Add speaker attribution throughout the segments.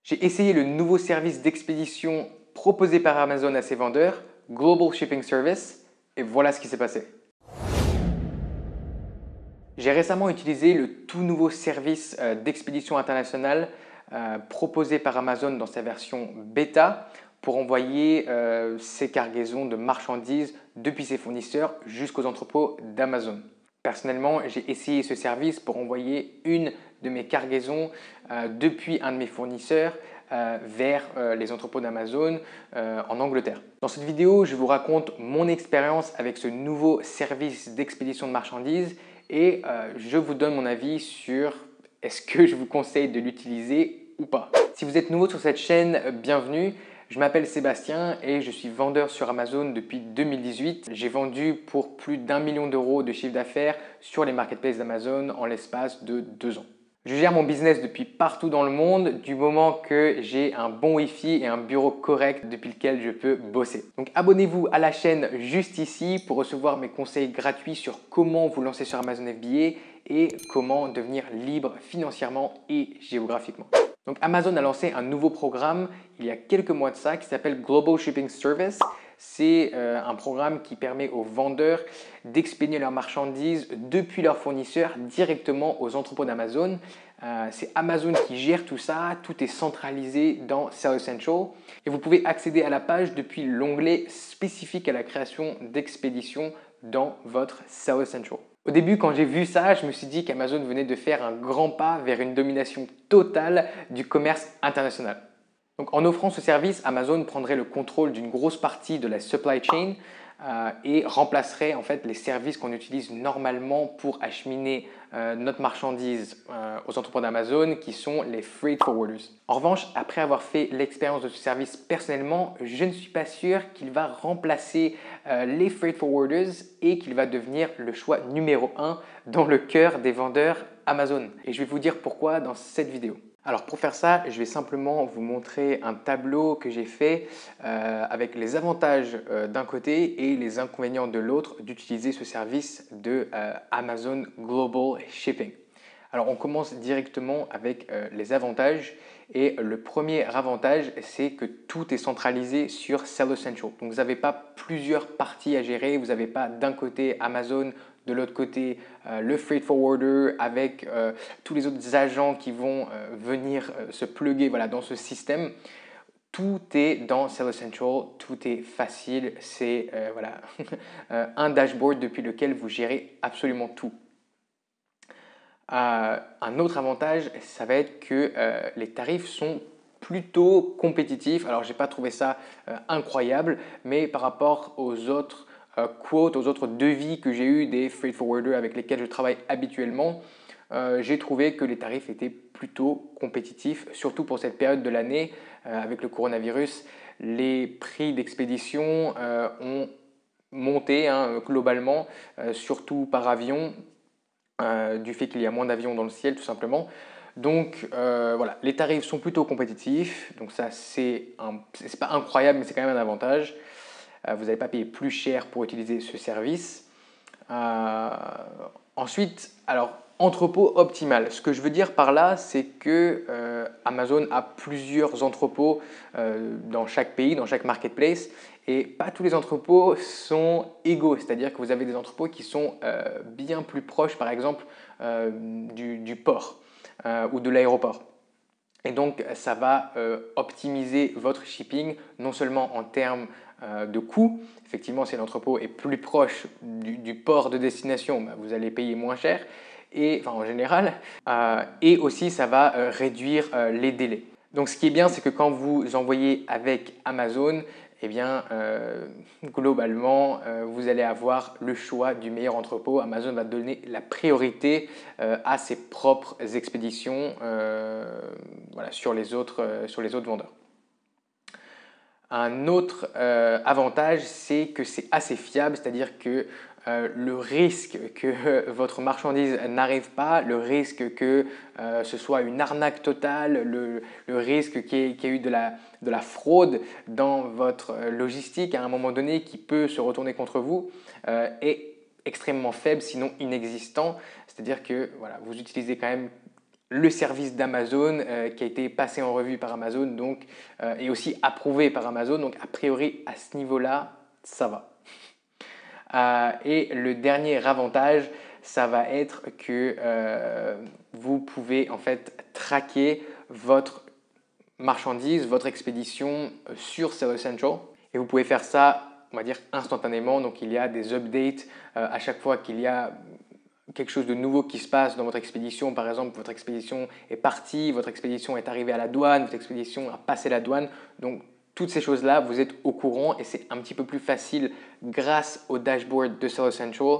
Speaker 1: J'ai essayé le nouveau service d'expédition proposé par Amazon à ses vendeurs, Global Shipping Service, et voilà ce qui s'est passé. J'ai récemment utilisé le tout nouveau service d'expédition internationale proposé par Amazon dans sa version bêta pour envoyer ses cargaisons de marchandises depuis ses fournisseurs jusqu'aux entrepôts d'Amazon. Personnellement, j'ai essayé ce service pour envoyer une de mes cargaisons depuis un de mes fournisseurs vers les entrepôts d'Amazon en Angleterre. Dans cette vidéo, je vous raconte mon expérience avec ce nouveau service d'expédition de marchandises et je vous donne mon avis sur est-ce que je vous conseille de l'utiliser ou pas. Si vous êtes nouveau sur cette chaîne, bienvenue. Je m'appelle Sébastien et je suis vendeur sur Amazon depuis 2018. J'ai vendu pour plus d'1 million d'euros de chiffre d'affaires sur les marketplaces d'Amazon en l'espace de 2 ans. Je gère mon business depuis partout dans le monde du moment que j'ai un bon Wi-Fi et un bureau correct depuis lequel je peux bosser. Donc abonnez-vous à la chaîne juste ici pour recevoir mes conseils gratuits sur comment vous lancer sur Amazon FBA et comment devenir libre financièrement et géographiquement. Donc Amazon a lancé un nouveau programme il y a quelques mois de ça qui s'appelle Global Shipping Service. C'est un programme qui permet aux vendeurs d'expédier leurs marchandises depuis leurs fournisseurs directement aux entrepôts d'Amazon. C'est Amazon qui gère tout ça, tout est centralisé dans Seller Central et vous pouvez accéder à la page depuis l'onglet spécifique à la création d'expéditions dans votre Seller Central. Au début, quand j'ai vu ça, je me suis dit qu'Amazon venait de faire un grand pas vers une domination totale du commerce international. Donc, en offrant ce service, Amazon prendrait le contrôle d'une grosse partie de la supply chain et remplacerait en fait les services qu'on utilise normalement pour acheminer notre marchandise aux entrepôts d'Amazon qui sont les freight forwarders. En revanche, après avoir fait l'expérience de ce service personnellement, je ne suis pas sûr qu'il va remplacer les freight forwarders et qu'il va devenir le choix numéro 1 dans le cœur des vendeurs Amazon. Et je vais vous dire pourquoi dans cette vidéo. Alors pour faire ça, je vais simplement vous montrer un tableau que j'ai fait avec les avantages d'un côté et les inconvénients de l'autre d'utiliser ce service de Amazon Global Shipping. Alors on commence directement avec les avantages et le premier avantage c'est que tout est centralisé sur Seller Central. Donc vous n'avez pas plusieurs parties à gérer, vous n'avez pas d'un côté Amazon, de l'autre côté le freight forwarder avec tous les autres agents qui vont venir se plugger dans ce système. Tout est dans Seller Central, tout est facile, c'est un dashboard depuis lequel vous gérez absolument tout. Un autre avantage, ça va être que les tarifs sont plutôt compétitifs. Alors, je n'ai pas trouvé ça incroyable, mais par rapport aux autres quotes, aux autres devis que j'ai eu des freight forwarders avec lesquels je travaille habituellement, j'ai trouvé que les tarifs étaient plutôt compétitifs, surtout pour cette période de l'année avec le coronavirus. Les prix d'expédition ont monté globalement, surtout par avion, du fait qu'il y a moins d'avions dans le ciel tout simplement. Donc voilà, les tarifs sont plutôt compétitifs, donc ça c'est pas incroyable mais c'est quand même un avantage. Vous n'allez pas payer plus cher pour utiliser ce service. Ensuite, alors entrepôt optimal. Ce que je veux dire par là, c'est que Amazon a plusieurs entrepôts dans chaque pays, dans chaque marketplace, et pas tous les entrepôts sont égaux. C'est-à-dire que vous avez des entrepôts qui sont bien plus proches, par exemple, du port ou de l'aéroport. Et donc, ça va optimiser votre shipping, non seulement en termes de coût. Effectivement, si l'entrepôt est plus proche du port de destination, vous allez payer moins cher, en général. Et aussi, ça va réduire les délais. Donc, ce qui est bien, c'est que quand vous envoyez avec Amazon, eh bien, globalement, vous allez avoir le choix du meilleur entrepôt. Amazon va donner la priorité à ses propres expéditions sur les autres vendeurs. Un autre avantage, c'est que c'est assez fiable, c'est-à-dire que le risque que votre marchandise n'arrive pas, le risque que ce soit une arnaque totale, le risque qu'il y ait eu de la fraude dans votre logistique à un moment donné qui peut se retourner contre vous est extrêmement faible, sinon inexistant. C'est-à-dire que vous utilisez quand même le service d'Amazon qui a été passé en revue par Amazon donc, et aussi approuvé par Amazon. Donc a priori à ce niveau-là, ça va. Et le dernier avantage, ça va être que vous pouvez en fait traquer votre marchandise, votre expédition sur Seller Central. Et vous pouvez faire ça, on va dire, instantanément. Donc il y a des updates à chaque fois qu'il y a quelque chose de nouveau qui se passe dans votre expédition. Par exemple, votre expédition est partie, votre expédition est arrivée à la douane, votre expédition a passé la douane. Donc toutes ces choses-là, vous êtes au courant et c'est un petit peu plus facile grâce au dashboard de Seller Central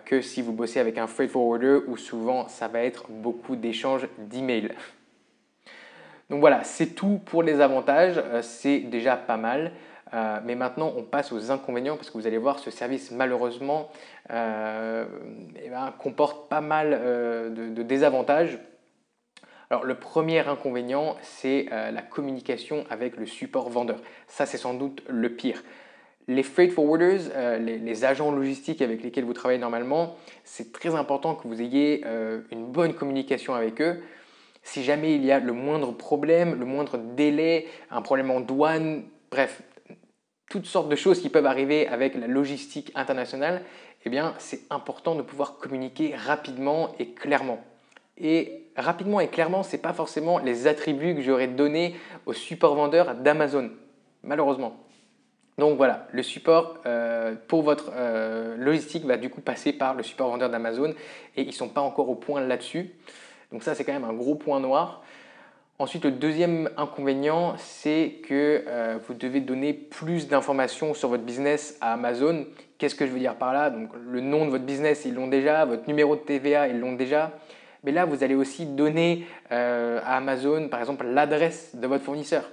Speaker 1: que si vous bossez avec un freight forwarder où souvent ça va être beaucoup d'échanges d'emails. Donc voilà, c'est tout pour les avantages, c'est déjà pas mal. Mais maintenant, on passe aux inconvénients parce que vous allez voir, ce service malheureusement comporte pas mal de désavantages. Alors le premier inconvénient, c'est la communication avec le support vendeur. Ça, c'est sans doute le pire. Les freight forwarders, les agents logistiques avec lesquels vous travaillez normalement, c'est très important que vous ayez une bonne communication avec eux. Si jamais il y a le moindre problème, le moindre délai, un problème en douane, bref, toutes sortes de choses qui peuvent arriver avec la logistique internationale, eh bien, c'est important de pouvoir communiquer rapidement et clairement. Et rapidement et clairement, ce n'est pas forcément les attributs que j'aurais donnés au support vendeur d'Amazon, malheureusement. Donc voilà, le support pour votre logistique va du coup passer par le support vendeur d'Amazon et ils ne sont pas encore au point là-dessus. Donc ça, c'est quand même un gros point noir. Ensuite, le deuxième inconvénient, c'est que vous devez donner plus d'informations sur votre business à Amazon. Qu'est-ce que je veux dire par là? Donc, le nom de votre business, ils l'ont déjà. Votre numéro de TVA, ils l'ont déjà. Mais là, vous allez aussi donner à Amazon, par exemple, l'adresse de votre fournisseur.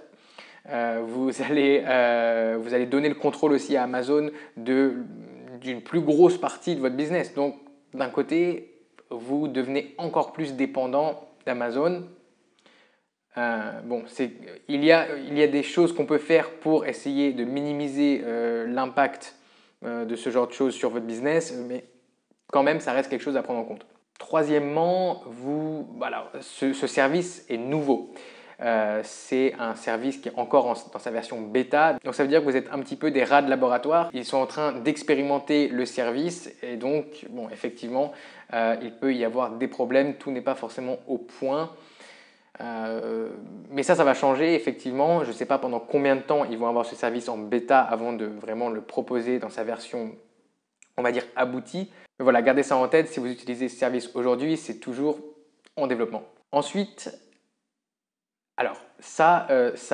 Speaker 1: Vous allez donner le contrôle aussi à Amazon d'une plus grosse partie de votre business. Donc, d'un côté, vous devenez encore plus dépendant d'Amazon. Il y a des choses qu'on peut faire pour essayer de minimiser l'impact de ce genre de choses sur votre business, mais quand même, ça reste quelque chose à prendre en compte. Troisièmement, ce service est nouveau. C'est un service qui est encore dans sa version bêta. Donc ça veut dire que vous êtes un petit peu des rats de laboratoire. Ils sont en train d'expérimenter le service et donc, effectivement, il peut y avoir des problèmes. Tout n'est pas forcément au point. Mais ça va changer effectivement. Je ne sais pas pendant combien de temps ils vont avoir ce service en bêta avant de vraiment le proposer dans sa version, on va dire, aboutie. Mais voilà, gardez ça en tête. Si vous utilisez ce service aujourd'hui, c'est toujours en développement. Ensuite, alors ça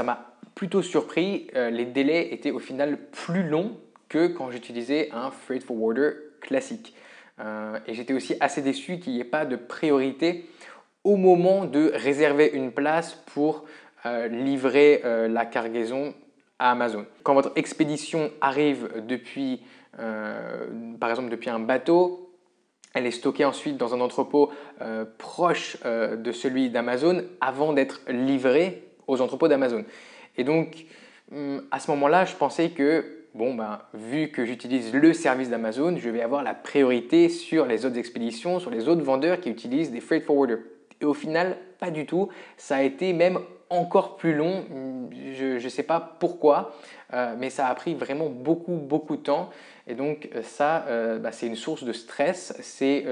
Speaker 1: m'a plutôt surpris. Les délais étaient au final plus longs que quand j'utilisais un freight forwarder classique. Et j'étais aussi assez déçu qu'il n'y ait pas de priorité au moment de réserver une place pour livrer la cargaison à Amazon. Quand votre expédition arrive depuis, par exemple depuis un bateau, elle est stockée ensuite dans un entrepôt proche de celui d'Amazon avant d'être livrée aux entrepôts d'Amazon. Et donc, à ce moment-là, je pensais que, vu que j'utilise le service d'Amazon, je vais avoir la priorité sur les autres expéditions, sur les autres vendeurs qui utilisent des freight forwarders. Et au final, pas du tout. Ça a été même encore plus long. Je ne sais pas pourquoi, mais ça a pris vraiment beaucoup de temps. Et donc ça, c'est une source de stress. C'est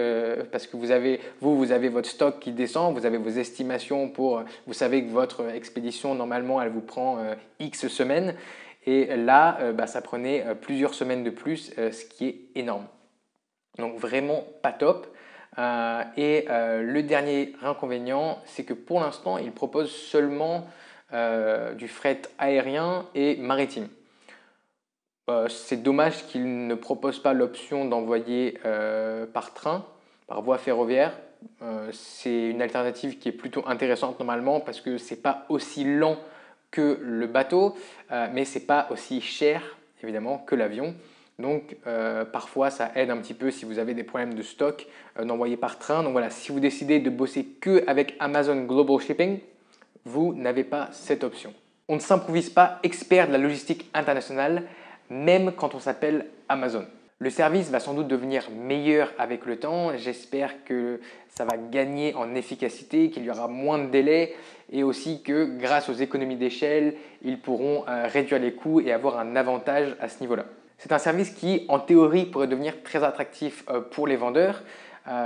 Speaker 1: parce que vous avez votre stock qui descend, vous avez vos estimations vous savez que votre expédition, normalement, elle vous prend X semaines. Et là, ça prenait plusieurs semaines de plus, ce qui est énorme. Donc vraiment pas top. Le dernier inconvénient, c'est que pour l'instant, il propose seulement du fret aérien et maritime. C'est dommage qu'il ne propose pas l'option d'envoyer par train, par voie ferroviaire. C'est une alternative qui est plutôt intéressante normalement parce que ce n'est pas aussi lent que le bateau, mais ce n'est pas aussi cher évidemment que l'avion. Donc parfois ça aide un petit peu si vous avez des problèmes de stock d'envoyer par train. Donc voilà, si vous décidez de bosser que avec Amazon Global Shipping, vous n'avez pas cette option. On ne s'improvise pas expert de la logistique internationale, même quand on s'appelle Amazon. Le service va sans doute devenir meilleur avec le temps. J'espère que ça va gagner en efficacité, qu'il y aura moins de délais et aussi que grâce aux économies d'échelle, ils pourront réduire les coûts et avoir un avantage à ce niveau-là. C'est un service qui, en théorie, pourrait devenir très attractif pour les vendeurs,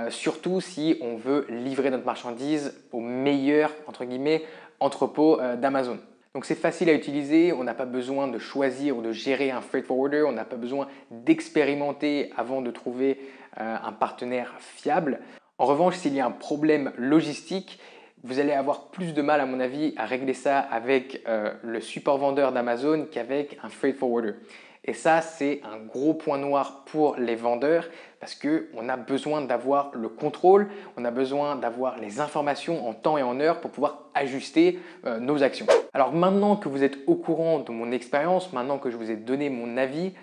Speaker 1: surtout si on veut livrer notre marchandise au meilleur, entre guillemets, entrepôt d'Amazon. Donc c'est facile à utiliser, on n'a pas besoin de choisir ou de gérer un freight forwarder, on n'a pas besoin d'expérimenter avant de trouver un partenaire fiable. En revanche, s'il y a un problème logistique, vous allez avoir plus de mal, à mon avis, à régler ça avec le support vendeur d'Amazon qu'avec un freight forwarder. Et ça, c'est un gros point noir pour les vendeurs parce qu'on a besoin d'avoir le contrôle, on a besoin d'avoir les informations en temps et en heure pour pouvoir ajuster nos actions. Alors maintenant que vous êtes au courant de mon expérience, maintenant que je vous ai donné mon avis,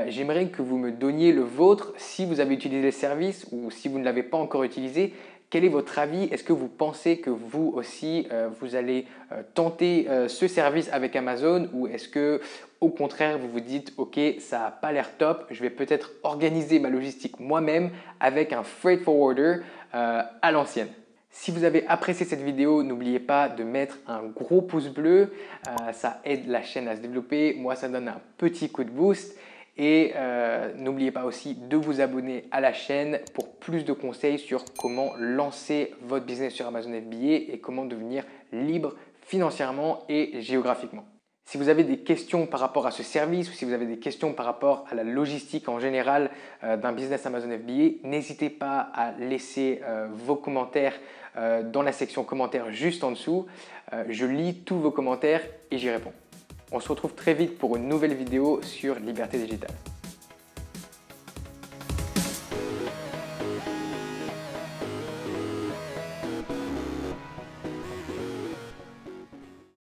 Speaker 1: j'aimerais que vous me donniez le vôtre si vous avez utilisé le service ou si vous ne l'avez pas encore utilisé. Quel est votre avis? Est-ce que vous pensez que vous aussi, vous allez tenter ce service avec Amazon ou est-ce que au contraire, vous vous dites « Ok, ça n'a pas l'air top, je vais peut-être organiser ma logistique moi-même avec un freight forwarder à l'ancienne ». Si vous avez apprécié cette vidéo, n'oubliez pas de mettre un gros pouce bleu, ça aide la chaîne à se développer, moi ça donne un petit coup de boost. Et n'oubliez pas aussi de vous abonner à la chaîne pour plus de conseils sur comment lancer votre business sur Amazon FBA et comment devenir libre financièrement et géographiquement. Si vous avez des questions par rapport à ce service ou si vous avez des questions par rapport à la logistique en général d'un business Amazon FBA, n'hésitez pas à laisser vos commentaires dans la section commentaires juste en dessous. Je lis tous vos commentaires et j'y réponds. On se retrouve très vite pour une nouvelle vidéo sur Liberté Digitale.